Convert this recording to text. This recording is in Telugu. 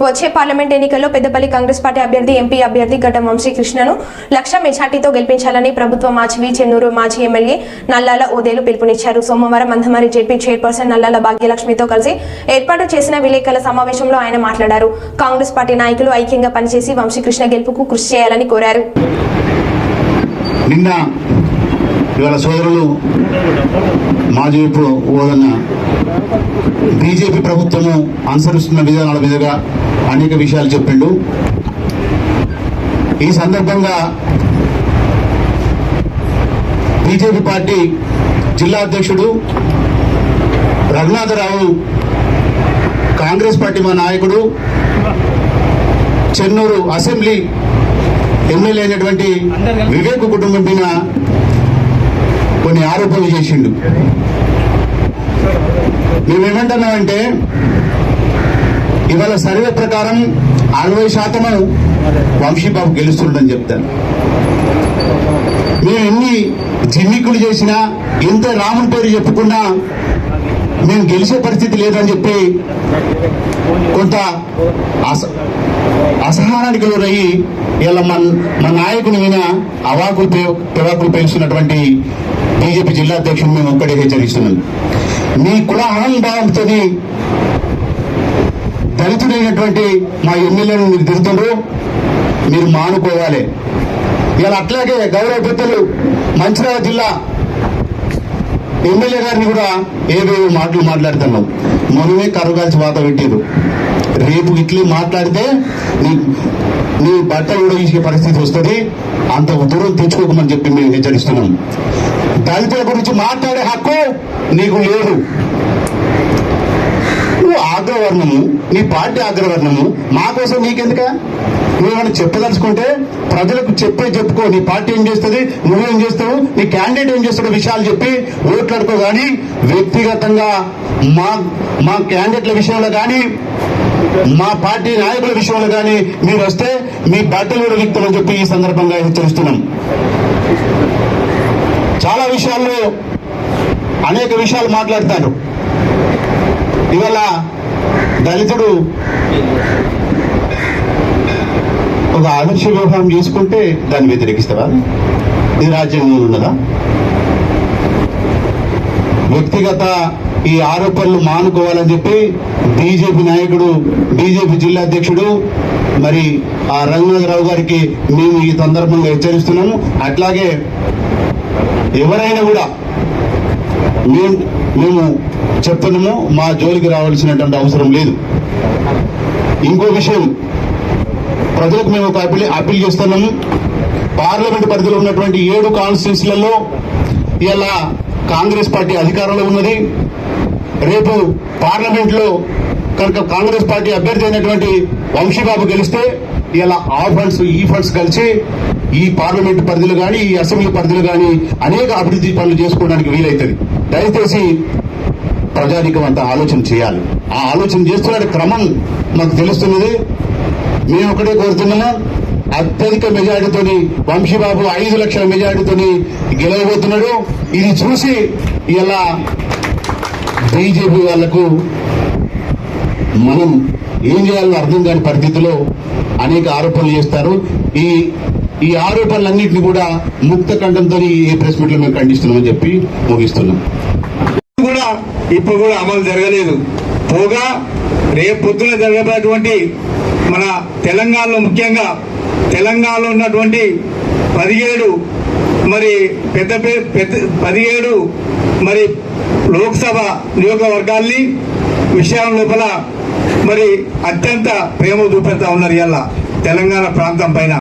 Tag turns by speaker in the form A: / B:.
A: వచ్చే పార్లమెంట్ ఎన్నికల్లో పెద్దపల్లి కాంగ్రెస్ పార్టీ అభ్యర్థి ఎంపీ అభ్యర్థి గడ్డం వంశీకృష్ణను లక్ష మెజార్టీతో గెలిపించాలని ప్రభుత్వ మాజీ చెన్నూరు మాజీ ఎమ్మెల్యే నల్లాల ఓదేలు పిలుపునిచ్చారు. సోమవారం మందమరి జెడ్పీ చైర్పర్సన్ నల్లాల భాగ్యలక్ష్మితో కలిసి ఏర్పాటు చేసిన విలేకరుల సమావేశంలో ఆయన మాట్లాడారు. కాంగ్రెస్ పార్టీ నాయకులు ఐక్యంగా పనిచేసి వంశీకృష్ణ గెలుపుకు కృషి చేయాలని కోరారు.
B: ఇవాళ సోదరులు మాజీ ఓదన్న బీజేపీ ప్రభుత్వము అనుసరిస్తున్న విధానాల మీదుగా అనేక విషయాలు చెప్పిండు. ఈ సందర్భంగా బీజేపీ పార్టీ జిల్లా అధ్యక్షుడు రఘునాథరావు, కాంగ్రెస్ పార్టీ మా నాయకుడు, చెన్నూరు అసెంబ్లీ ఎమ్మెల్యే అయినటువంటి వివేక్ కుటుంబం పైన కొన్ని ఆరోపణలు చేసిండు. మేమేమంటున్నామంటే ఇవాళ సర్వే ప్రకారం 60% వంశీబాబు గెలుస్తుండని చెప్తాను. మేము ఎన్ని జిమ్మిక్కులు చేసినా, ఎంత రాముని పేరు చెప్పుకున్నా మేము గెలిచే పరిస్థితి లేదని చెప్పి కొంత అసహనానికి లోనయ్యి ఇలా మన నాయకుని మీద పెవాకులు పేలుస్తున్నటువంటి బీజేపీ జిల్లా అధ్యక్షుడు మేము ఒక్కడే హెచ్చరిస్తున్నాం. మీ కుల అహంభావంతో దళితుడైనటువంటి మా ఎమ్మెల్యేను మీరు తిరుగుతుండ్రు, మీరు మానుకోవాలి. ఇలా అట్లాగే గౌరవ పెద్దలు మంచిర్యాల జిల్లా ఎమ్మెల్యే గారిని కూడా ఏవేవో మాటలు మాట్లాడుతున్నాం. మనమే కరుగాల్సి వాత పెట్టారు. రేపు ఇట్లే మాట్లాడితే నీ బట్టలు కూడా ఇచ్చే పరిస్థితి వస్తుంది. అంత దూరం తెచ్చుకోకమని చెప్పి మేము హెచ్చరిస్తున్నాం. దళితుల గురించి మాట్లాడే హక్కు నీకు లేదు. నువ్వు అగ్రవర్ణము, నీ పార్టీ అగ్రవర్ణము, మా కోసం నీకెందుక? నువ్వేమైనా చెప్పదలుచుకుంటే ప్రజలకు చెప్పుకో. నీ పార్టీ ఏం చేస్తుంది, నువ్వేం చేస్తావు, నీ క్యాండిడేట్ ఏం చేస్తాడో విషయాలు చెప్పి ఓట్లాడుకో. కానీ వ్యక్తిగతంగా మా క్యాండిడేట్ల విషయంలో కానీ, మా పార్టీ నాయకుల విషయంలో కానీ మీరు వస్తే మీ బట్టలు కూడా వ్యక్తులని చెప్పి ఈ సందర్భంగా హెచ్చరిస్తున్నాం. చాలా విషయాల్లో అనేక విషయాలు మాట్లాడతారు. ఇవాళ దళితుడు ఒక ఆదర్శ వివాహం చేసుకుంటే దాన్ని వ్యతిరేకిస్తావా? ఇది రాజ్యాంగంలో ఉన్నదా? వ్యక్తిగత ఈ ఆరోపణలు మానుకోవాలని చెప్పి బీజేపీ నాయకుడు, బీజేపీ జిల్లా అధ్యక్షుడు మరి ఆ రఘునాథరావు గారికి మేము ఈ సందర్భంగా హెచ్చరిస్తున్నాము. అట్లాగే ఎవరైనా కూడా మేము చెప్తున్నాము, మా జోలికి రావాల్సినటువంటి అవసరం లేదు. ఇంకో విషయం, ప్రజలకు మేము ఒక అప్పీల్ చేస్తున్నాము. పార్లమెంట్ పరిధిలో ఉన్నటువంటి 7 కాన్స్టిట్యూన్సీలలో ఇలా కాంగ్రెస్ పార్టీ అధికారంలో ఉన్నది. రేపు పార్లమెంట్ లో కనుక కాంగ్రెస్ పార్టీ అభ్యర్థి అయినటువంటి వంశీబాబు గెలిస్తే ఇలా ఆ ఫండ్స్ ఈ ఫండ్స్ కలిసి ఈ పార్లమెంట్ పరిధిలో కానీ, ఈ అసెంబ్లీ పరిధిలో కానీ అనేక అభివృద్ధి పనులు చేసుకోవడానికి వీలవుతుంది. దయచేసి ప్రజానికం అంతా ఆలోచన చేయాలి. ఆ ఆలోచన చేస్తున్న క్రమం మాకు తెలుస్తున్నది. మేము ఒకటే కోరుతున్నాము, అత్యధిక మెజారిటీతోని వంశీబాబు 5 లక్షల మెజారిటీతోని గెలవబోతున్నాడు. ఇది చూసి ఇలా బీజేపీ వాళ్లకు మనం ఏం చేయాలో అర్థం కాని పరిస్థితిలో అనేక ఆరోపణలు చేస్తారు. ఈ ఆరోపణలన్నింటినీ కూడా ముక్త కంఠంతో ఈ ప్రెస్ మీట్ లో మేము ఖండిస్తున్నామని చెప్పి ముగిస్తున్నాం.
C: ఇప్పుడు కూడా అమలు జరగలేదు. పోగా రేపు పొద్దున జరగబోయేటువంటి మన తెలంగాణలో, ముఖ్యంగా తెలంగాణలో ఉన్నటువంటి 17 మరి 17 మరి లోక్సభ నియోజకవర్గాల్ని విషయం లోపల మరి అత్యంత ప్రేమ చూపెడతా ఉన్నారు ఇవాళ తెలంగాణ ప్రాంతం పైన.